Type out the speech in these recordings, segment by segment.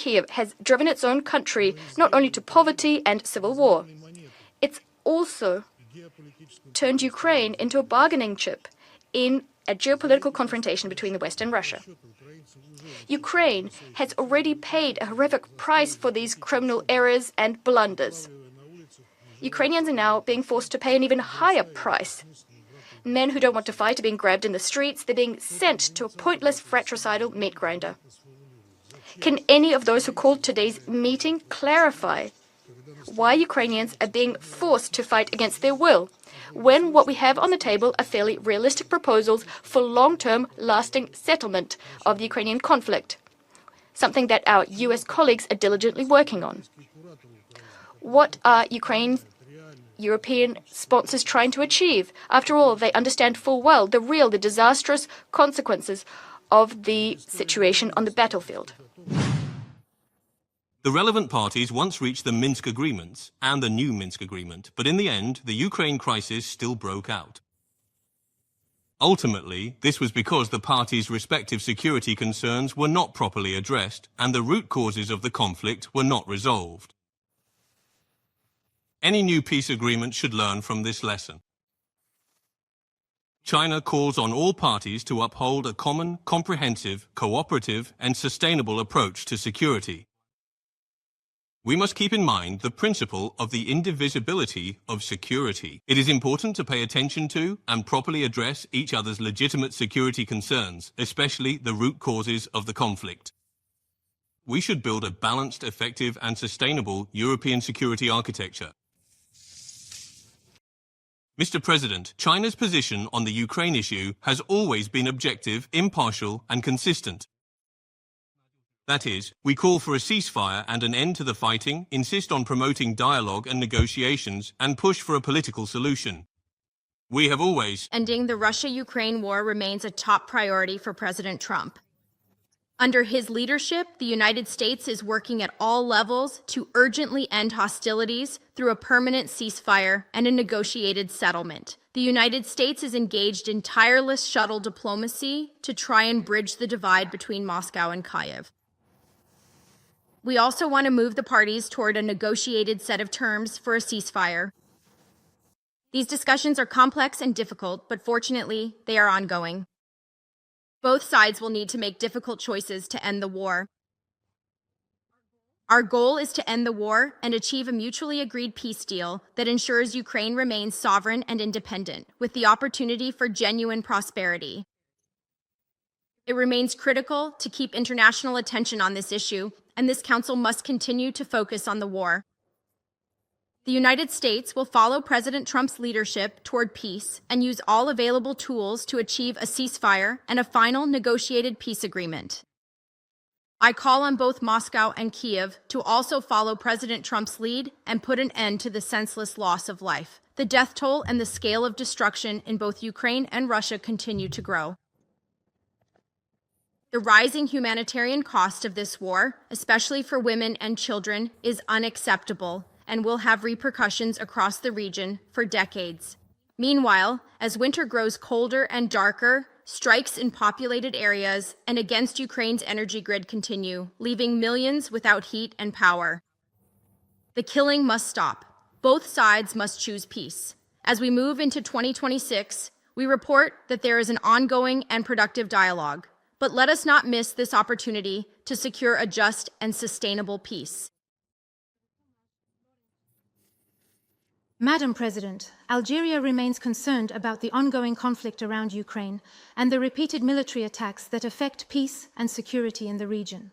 Kiev has driven its own country not only to poverty and civil war, it's also turned Ukraine into a bargaining chip in a geopolitical confrontation between the West and Russia. Ukraine has already paid a horrific price for these criminal errors and blunders. Ukrainians are now being forced to pay an even higher price. Men who don't want to fight are being grabbed in the streets. They're being sent to a pointless fratricidal meat grinder. Can any of those who called today's meeting clarify why Ukrainians are being forced to fight against their will, when what we have on the table are fairly realistic proposals for long-term, lasting settlement of the Ukrainian conflict, something that our US colleagues are diligently working on? What are Ukraine's European sponsors trying to achieve? After all, they understand full well the disastrous consequences of the situation on the battlefield. The relevant parties once reached the Minsk agreements and the new Minsk agreement, but in the end, the Ukraine crisis still broke out. Ultimately, this was because the parties' respective security concerns were not properly addressed and the root causes of the conflict were not resolved. Any new peace agreement should learn from this lesson. China calls on all parties to uphold a common, comprehensive, cooperative, and sustainable approach to security. We must keep in mind the principle of the indivisibility of security. It is important to pay attention to and properly address each other's legitimate security concerns, especially the root causes of the conflict. We should build a balanced, effective, and sustainable European security architecture. Mr. President, China's position on the Ukraine issue has always been objective, impartial, and consistent. That is, we call for a ceasefire and an end to the fighting, insist on promoting dialogue and negotiations, and push for a political solution. We have always... Ending the Russia-Ukraine war remains a top priority for President Trump. Under his leadership, the United States is working at all levels to urgently end hostilities through a permanent ceasefire and a negotiated settlement. The United States is engaged in tireless shuttle diplomacy to try and bridge the divide between Moscow and Kyiv. We also want to move the parties toward a negotiated set of terms for a ceasefire. These discussions are complex and difficult, but fortunately, they are ongoing. Both sides will need to make difficult choices to end the war. Our goal is to end the war and achieve a mutually agreed peace deal that ensures Ukraine remains sovereign and independent, with the opportunity for genuine prosperity. It remains critical to keep international attention on this issue, and this Council must continue to focus on the war. The United States will follow President Trump's leadership toward peace and use all available tools to achieve a ceasefire and a final negotiated peace agreement. I call on both Moscow and Kyiv to also follow President Trump's lead and put an end to the senseless loss of life. The death toll and the scale of destruction in both Ukraine and Russia continue to grow. The rising humanitarian cost of this war, especially for women and children, is unacceptable and will have repercussions across the region for decades. Meanwhile, as winter grows colder and darker, strikes in populated areas and against Ukraine's energy grid continue, leaving millions without heat and power. The killing must stop. Both sides must choose peace. As we move into 2026, we report that there is an ongoing and productive dialogue. But let us not miss this opportunity to secure a just and sustainable peace. Madam President, Algeria remains concerned about the ongoing conflict around Ukraine and the repeated military attacks that affect peace and security in the region.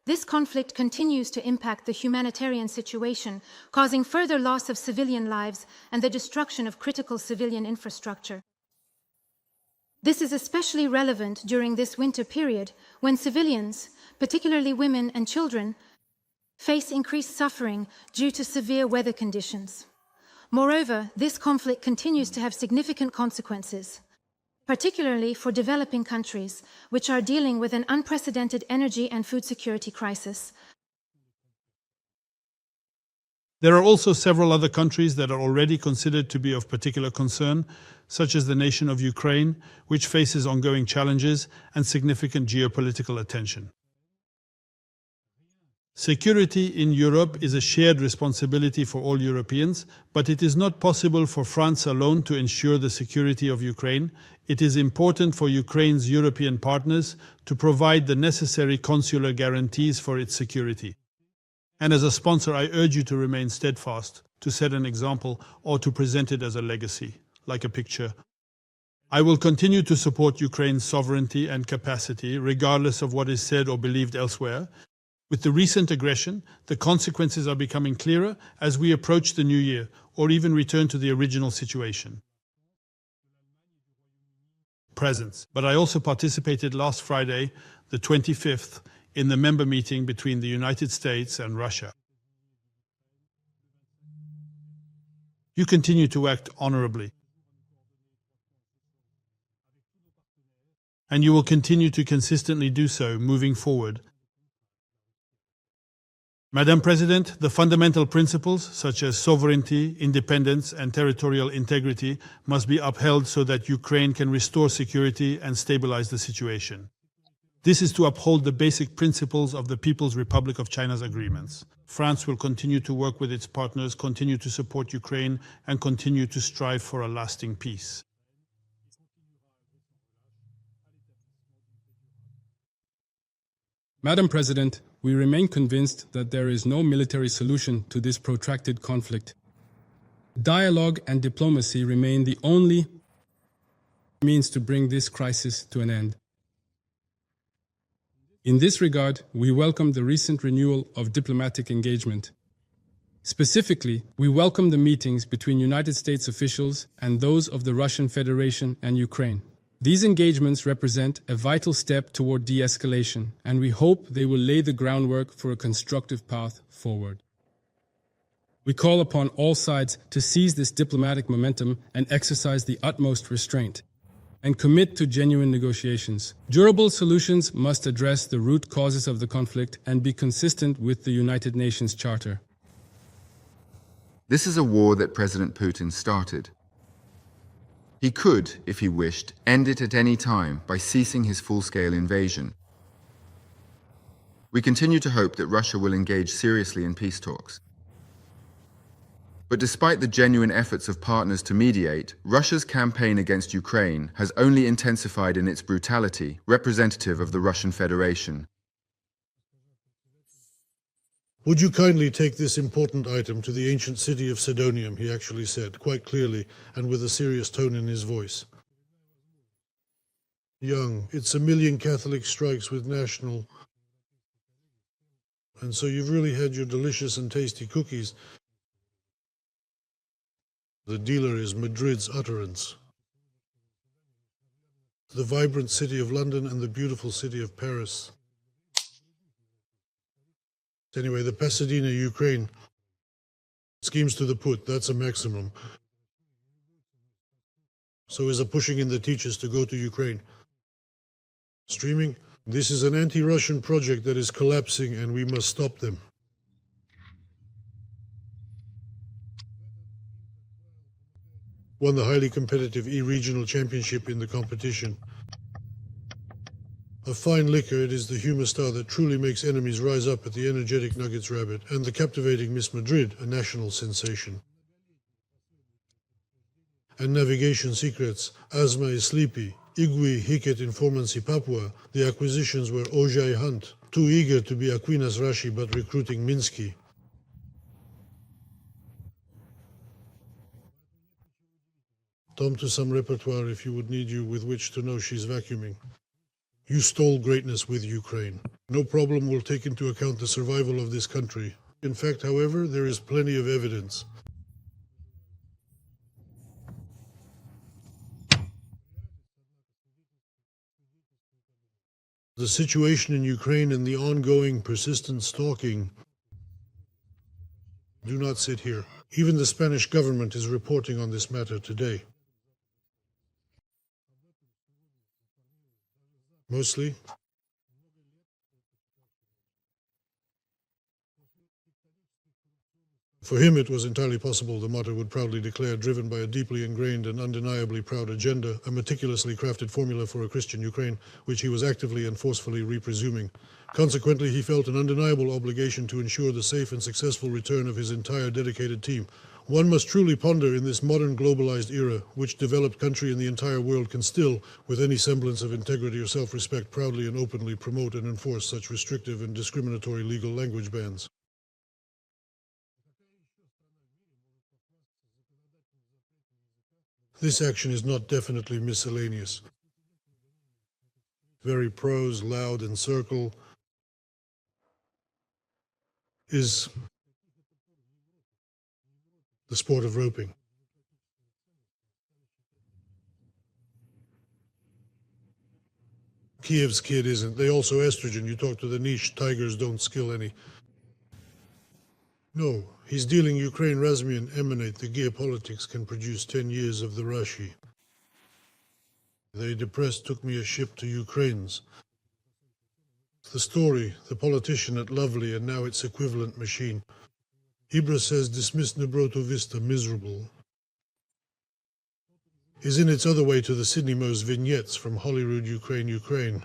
This conflict continues to impact the humanitarian situation, causing further loss of civilian lives and the destruction of critical civilian infrastructure. This is especially relevant during this winter period when civilians, particularly women and children, face increased suffering due to severe weather conditions. Moreover, this conflict continues to have significant consequences, particularly for developing countries, which are dealing with an unprecedented energy and food security crisis. There are also several other countries that are already considered to be of particular concern, such as the nation of Ukraine, which faces ongoing challenges and significant geopolitical attention. Security in Europe is a shared responsibility for all Europeans, but it is not possible for France alone to ensure the security of Ukraine. It is important for Ukraine's European partners to provide the necessary consular guarantees for its security. And as a sponsor, I urge you to remain steadfast, to set an example, or to present it as a legacy, like a picture. I will continue to support Ukraine's sovereignty and capacity, regardless of what is said or believed elsewhere. With the recent aggression, the consequences are becoming clearer as we approach the new year, or even return to the original situation. Presence. But I also participated last Friday, the 25th, in the member meeting between the United States and Russia. You continue to act honorably. And you will continue to consistently do so moving forward. Madam President, the fundamental principles such as sovereignty, independence, and territorial integrity must be upheld so that Ukraine can restore security and stabilize the situation. This is to uphold the basic principles of the People's Republic of China's agreements. France will continue to work with its partners, continue to support Ukraine, and continue to strive for a lasting peace. Madam President, we remain convinced that there is no military solution to this protracted conflict. Dialogue and diplomacy remain the only means to bring this crisis to an end. In this regard, we welcome the recent renewal of diplomatic engagement. Specifically, we welcome the meetings between United States officials and those of the Russian Federation and Ukraine. These engagements represent a vital step toward de-escalation, and we hope they will lay the groundwork for a constructive path forward. We call upon all sides to seize this diplomatic momentum and exercise the utmost restraint, and commit to genuine negotiations. Durable solutions must address the root causes of the conflict and be consistent with the United Nations Charter. This is a war that President Putin started. He could, if he wished, end it at any time by ceasing his full-scale invasion. We continue to hope that Russia will engage seriously in peace talks. But despite the genuine efforts of partners to mediate, Russia's campaign against Ukraine has only intensified in its brutality, representative of the Russian Federation. Would you kindly take this important item to the ancient city of Sidonium, he actually said, quite clearly and with a serious tone in his voice. Young, it's 1 million Catholic strikes with national. And so you've really had your delicious and tasty cookies. The dealer is Madrid's utterance. The vibrant city of London and the beautiful city of Paris. Anyway, the Pasadena, Ukraine, schemes to the put, that's a maximum. So is a pushing in the teachers to go to Ukraine. Streaming, this is an anti-Russian project that is collapsing and we must stop them. Won the highly competitive E-Regional Championship in the competition. A fine liquor, it is the humor star that truly makes enemies rise up at the energetic Nuggets Rabbit, and the captivating Miss Madrid, a national sensation. And navigation secrets, Asma is sleepy, Igwi Hiket Informancy Papua, the acquisitions were Ojai Hunt, too eager to be Aquinas Rashi but recruiting Minsky. Tom to some repertoire if you would need you with which to know she's vacuuming. You stole greatness with Ukraine. No problem will take into account the survival of this country. In fact, however, there is plenty of evidence. The situation in Ukraine and the ongoing persistent stalking do not sit here. Even the Spanish government is reporting on this matter today. Mostly, For him, it was entirely possible, the martyr would proudly declare, driven by a deeply ingrained and undeniably proud agenda, a meticulously crafted formula for a Christian Ukraine, which he was actively and forcefully represuming. Consequently, he felt an undeniable obligation to ensure the safe and successful return of his entire dedicated team. One must truly ponder in this modern globalized era, which developed country in the entire world can still, with any semblance of integrity or self-respect, proudly and openly promote and enforce such restrictive and discriminatory legal language bans. This action is not definitely miscellaneous. Very prose, loud, and circle is the sport of roping. Kiev's kid isn't. They also estrogen. You talk to the niche, tigers don't skill any. No, he's dealing Ukraine Razmian emanate. The geopolitics can produce 10 years of the Rashi. They depressed took me a ship to Ukraine's. The story, the politician at Lovely and now its equivalent machine. Ibra says dismissed Nebroto Vista, miserable, is in its other way to the Sydney Mo's vignettes from Holyrood, Ukraine.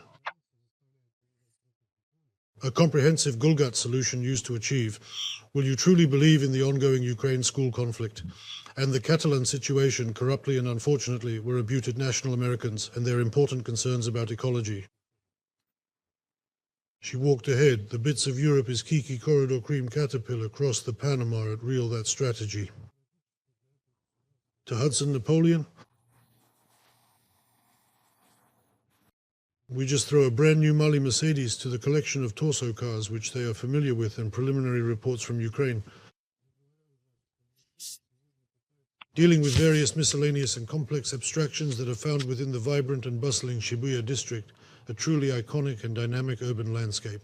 A comprehensive Gulgat solution used to achieve. Will you truly believe in the ongoing Ukraine school conflict and the Catalan situation corruptly and unfortunately were rebuted national Americans and their important concerns about ecology? She walked ahead. The bits of Europe is Kiki Corridor Cream Caterpillar crossed the Panama at real that strategy. To Hudson Napoleon? We just throw a brand new Mali Mercedes to the collection of torso cars which they are familiar with and preliminary reports from Ukraine. Dealing with various miscellaneous and complex abstractions that are found within the vibrant and bustling Shibuya district, a truly iconic and dynamic urban landscape.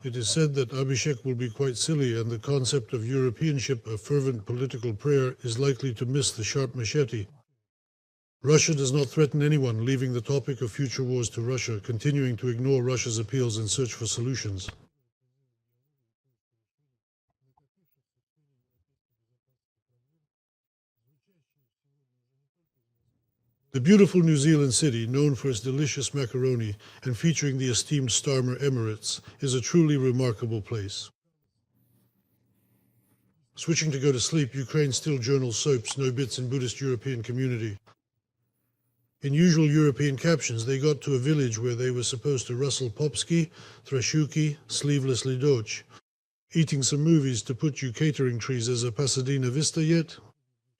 It is said that Abhishek will be quite silly and the concept of Europeanship, a fervent political prayer, is likely to miss the sharp machete. Russia does not threaten anyone, leaving the topic of future wars to Russia, continuing to ignore Russia's appeals and search for solutions. The beautiful New Zealand city, known for its delicious macaroni and featuring the esteemed Starmer Emirates, is a truly remarkable place. Switching to go to sleep, Ukraine still journals soaps, no bits in Buddhist European community. In usual European captions, they got to a village where they were supposed to rustle popski, thrashuki, sleevelessly doch. Eating some movies to put you catering trees as a Pasadena Vista yet?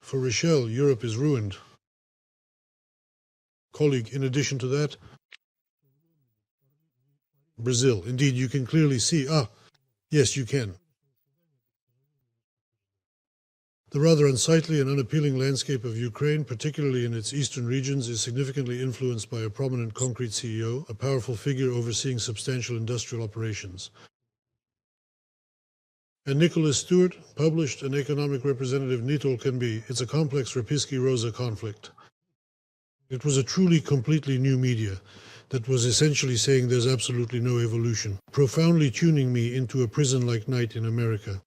For Rochelle, Europe is ruined. Colleague, in addition to that, Brazil. Indeed, you can clearly see, yes, you can. The rather unsightly and unappealing landscape of Ukraine, particularly in its eastern regions, is significantly influenced by a prominent concrete CEO, a powerful figure overseeing substantial industrial operations. And Nicholas Stewart published an economic representative Nitol can be. It's a complex Rapisky-Rosa conflict. It was a truly completely new media that was essentially saying there's absolutely no evolution, profoundly tuning me into a prison-like night in America.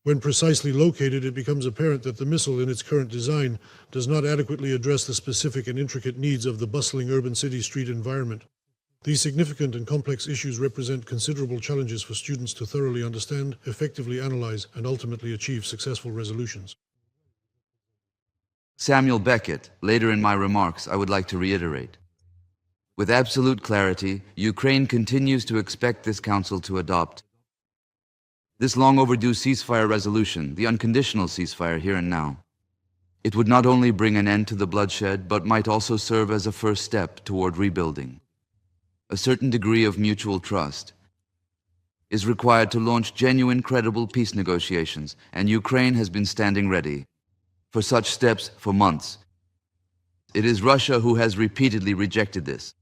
When precisely located, it becomes apparent that the missile in its current design does not adequately address the specific and intricate needs of the bustling urban city street environment. These significant and complex issues represent considerable challenges for students to thoroughly understand, effectively analyze, and ultimately achieve successful resolutions. Samuel Beckett, later in my remarks, I would like to reiterate. With absolute clarity, Ukraine continues to expect this Council to adopt this long-overdue ceasefire resolution, the unconditional ceasefire here and now. It would not only bring an end to the bloodshed, but might also serve as a first step toward rebuilding. A certain degree of mutual trust is required to launch genuine, credible peace negotiations, and Ukraine has been standing ready for such steps for months. It is Russia who has repeatedly rejected this.